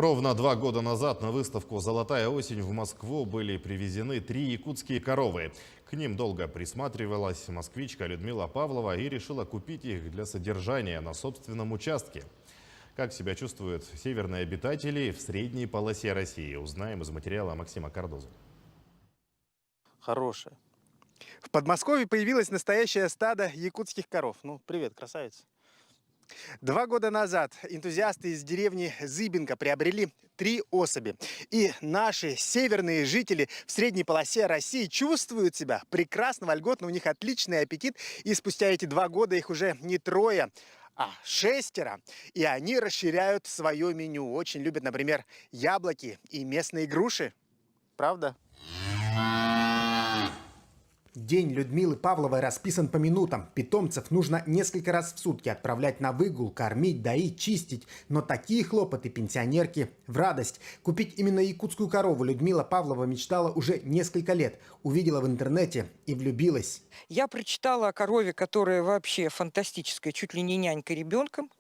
Ровно 2 года назад на выставку «Золотая осень» в Москву были привезены 3 якутские коровы. К ним долго присматривалась москвичка Людмила Павлова и решила купить их для содержания на собственном участке. Как себя чувствуют северные обитатели в средней полосе России, узнаем из материала Максима Кардоза. Хорошая. В Подмосковье появилось настоящее стадо якутских коров. Ну, привет, красавица. 2 года назад энтузиасты из деревни Зыбинка приобрели 3 особи. И наши северные жители в средней полосе России чувствуют себя прекрасно, вольготно, у них отличный аппетит. И спустя эти 2 года их уже не 3, а 6. И они расширяют свое меню. Очень любят, например, яблоки и местные груши. Правда? День Людмилы Павловой расписан по минутам. Питомцев нужно несколько раз в сутки отправлять на выгул, кормить, доить, чистить. Но такие хлопоты пенсионерки в радость. Купить именно якутскую корову Людмила Павлова мечтала уже несколько лет. Увидела в интернете и влюбилась. Я прочитала о корове, которая вообще фантастическая, чуть ли не нянька ребенком.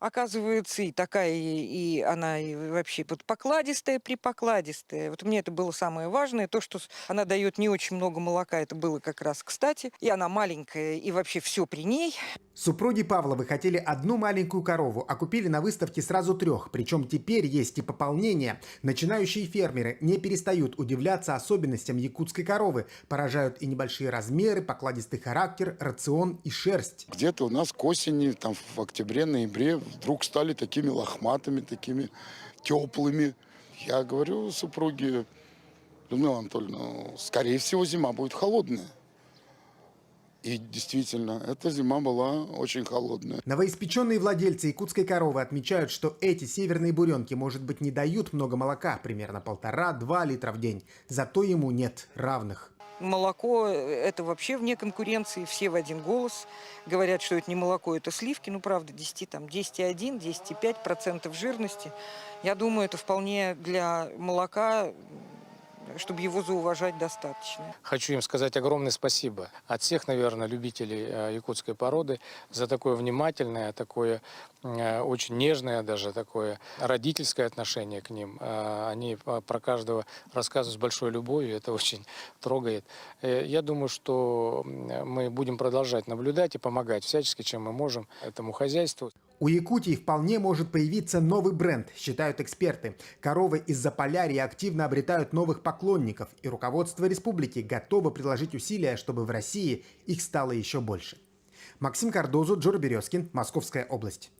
Оказывается, и такая, и она и вообще покладистая, припокладистая. Вот мне это было самое важное. То, что она дает не очень много молока, это было как раз кстати. И она маленькая, и вообще все при ней. Супруги Павловы хотели одну маленькую корову, а купили на выставке сразу 3. Причем теперь есть и пополнение. Начинающие фермеры не перестают удивляться особенностям якутской коровы. Поражают и небольшие размеры, покладистый характер, рацион и шерсть. Где-то у нас к осени, там в октябре-ноябре, вдруг стали такими лохматыми, такими теплыми. Я говорю супруге: Людмила Анатольевна, скорее всего, зима будет холодная. И действительно, эта зима была очень холодная. Новоиспеченные владельцы якутской коровы отмечают, что эти северные буренки, может быть, не дают много молока, примерно 1,5-2 литра в день. Зато ему нет равных. Молоко – это вообще вне конкуренции. Все в один голос говорят, что это не молоко, это сливки. Ну, правда, 10,1, 10,5% жирности. Я думаю, это вполне для молока, чтобы его зауважать, достаточно. Хочу им сказать огромное спасибо от всех, наверное, любителей якутской породы за такое внимательное, такое очень нежное, даже такое родительское отношение к ним. Они про каждого рассказывают с большой любовью, это очень трогает. Я думаю, что мы будем продолжать наблюдать и помогать всячески, чем мы можем этому хозяйству. У Якутии вполне может появиться новый бренд, считают эксперты. Коровы из Заполярья активно обретают новых поклонников, и руководство республики готово приложить усилия, чтобы в России их стало еще больше. Максим Кардозу, Джура Березкин, Московская область.